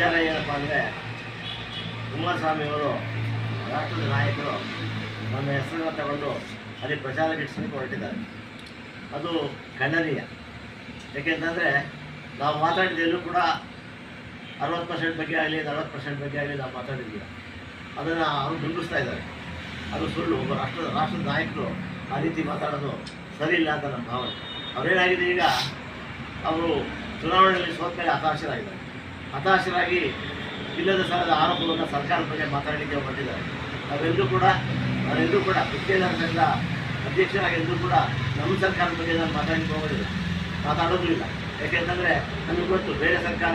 ವಿಚಾರ ಏನಪ್ಪ ಅಂದರೆ, ಕುಮಾರಸ್ವಾಮಿಯವರು ರಾಷ್ಟ್ರದ ನಾಯಕರು ನಮ್ಮ ಹೆಸರನ್ನು ತಗೊಂಡು ಅದಕ್ಕೆ ಪ್ರಚಾರ ಗಿಟ್ಟಿಸಲಿಕ್ಕೆ ಹೊರಟಿದ್ದಾರೆ. ಅದು ಖಂಡನೀಯ. ಏಕೆಂತಂದರೆ ನಾವು ಮಾತಾಡಿದ್ದೆಲ್ಲೂ ಕೂಡ 60% ಬಗ್ಗೆ ಆಗಲಿ 40% ಬಗ್ಗೆ ಆಗಲಿ ನಾವು ಮಾತಾಡಿದ್ದೀವಿ. ಅದನ್ನು ಅವರು ಬಿಂಬಿಸ್ತಾ ಇದ್ದಾರೆ. ಅದು ಸುಳ್ಳು. ಒಬ್ಬ ರಾಷ್ಟ್ರದ ನಾಯಕರು ಆ ರೀತಿ ಮಾತಾಡೋದು ಸರಿ ಇಲ್ಲ ಅಂತ ನನ್ನ ಭಾವನೆ. ಅವರೇನಾಗಿದೆ, ಈಗ ಅವರು ಚುನಾವಣೆಯಲ್ಲಿ ಸೋತ ಮೇಲೆ ಹತಾಶರಾಗಿ ಇಲ್ಲದ ಸಾಲದ ಆರೋಪವನ್ನು ಸರ್ಕಾರದ ಬಗ್ಗೆ ಮಾತಾಡಲಿಕ್ಕೆ ಹೊರಟಿದ್ದಾರೆ. ನಾವೆಲ್ಲರೂ ಕೂಡ ಗುತ್ತಿಗೆದಾರ ಸಂಘದ ಅಧ್ಯಕ್ಷರಾಗಿದ್ದು ಕೂಡ ನಮ್ಮ ಸರ್ಕಾರದ ಬಗ್ಗೆ ನಾನು ಮಾತಾಡೋದಿಲ್ಲ. ಯಾಕೆಂತಂದರೆ ನಮಗೆ ಗೊತ್ತು ಬೇರೆ ಸರ್ಕಾರ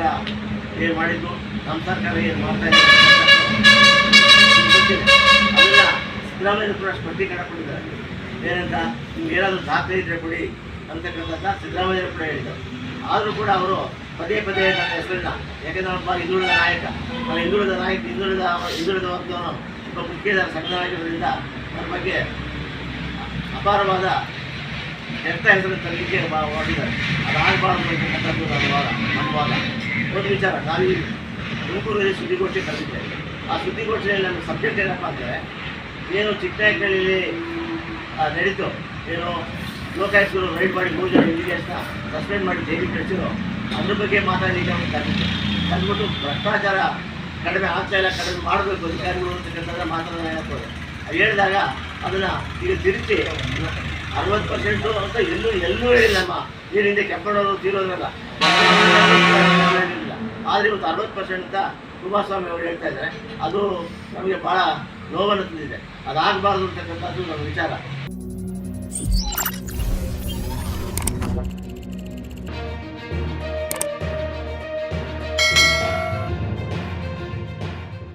ಏನು ಮಾಡಿದ್ದು, ನಮ್ಮ ಸರ್ಕಾರ ಏನು ಮಾಡ್ತಾ ಇದೆ ಅದನ್ನು ಸಿದ್ದರಾಮಯ್ಯ ಕೂಡ ಸ್ಪಷ್ಟೀಕರಣ ಕೊಟ್ಟಿದ್ದಾರೆ. ಏನಂತ, ನಿಮ್ಗೆ ಏನಾದರೂ ದಾಖಲೆ ಇದ್ದರೆ ಕೊಡಿ ಅಂತಕ್ಕಂಥದ್ದನ್ನ ಸಿದ್ದರಾಮಯ್ಯ ಕೂಡ ಹೇಳಿದ್ದಾರೆ. ಆದರೂ ಕೂಡ ಅವರು ಪದೇ ನನ್ನ ಹೆಸರನ್ನ, ಯಾಕೆಂದ್ರೆ ಒಬ್ಬ ಹಿಂದುಳಿದ ನಾಯಕ, ನಾವು ಹಿಂದುಳಿದ ವರ್ಗದವನು, ಒಬ್ಬ ಗುತ್ತಿಗೆದಾರ ಸಂಘನಾಗಿರೋದ್ರಿಂದ ನನ್ನ ಬಗ್ಗೆ ಅಪಾರವಾದ ಕೆಟ್ಟ ಹೆಸರನ್ನು ತರಲಿಕ್ಕೆ ಹೊರಟಿದ್ದಾರೆ. ಅದಾಗಬಾರ್ದು ಅಂತಕ್ಕಂಥದ್ದು ನಮ್ಮ ವಾದ. ಒಂದು ವಿಚಾರ, ನಾವು ಈ ತುಮಕೂರಲ್ಲಿ ಸುದ್ದಿಗೋಷ್ಠಿ ಕರೆದಿದ್ದೇವೆ. ಆ ಸುದ್ದಿಗೋಷ್ಠಿಯಲ್ಲಿ ನಮ್ಮ ಸಬ್ಜೆಕ್ಟ್ ಏನಪ್ಪ ಅಂದರೆ, ಏನು ಚಿಕ್ಕನಾಯಕನಹಳ್ಳಿಯಲ್ಲಿ ನಡೀತು, ಏನು ಲೋಕಾಯುಕ್ತರು ರೈಡ್ ಮಾಡಿ 3 ಜನ ಇಂಜಿನಿಯರ್ಸ್ನ ಸಸ್ಪೆಂಡ್ ಮಾಡಿ ಜೈಲಿಗೆ ಕಳಿಸಿದ್ರು, ಅದ್ರ ಬಗ್ಗೆ ಮಾತಾಡಲಿಕ್ಕೆ ಅವ್ರು ತಂದ್ಬಿಟ್ಟು ಭ್ರಷ್ಟಾಚಾರ ಕಡಿಮೆ ಮಾಡಬೇಕು ಅಧಿಕಾರಿಗಳು ಅಂತಕ್ಕಂಥದ್ದು ಮಾತಾಡೋದು ಹೇಳಿದಾಗ ಅದನ್ನು ಈಗ ತಿರುಚಿ 60% ಅಂತ ಎಲ್ಲೂ ಹೇಳಿಲ್ಲಮ್ಮ. ನೀರಿಂದ ಕೆಂಪಣ್ಣವರು ತೀರೋದ್ರಲ್ಲ, ಆದರೆ ಇವತ್ತು 60% ಅಂತ ಕುಮಾರಸ್ವಾಮಿ ಅವರು ಹೇಳ್ತಾ ಇದ್ದಾರೆ. ಅದು ನಮಗೆ ಭಾಳ ನೋವನ್ನು ತಂದಿದೆ. ಅದಾಗಬಾರ್ದು ಅಂತಕ್ಕಂಥದ್ದು ನಮ್ಮ ವಿಚಾರ.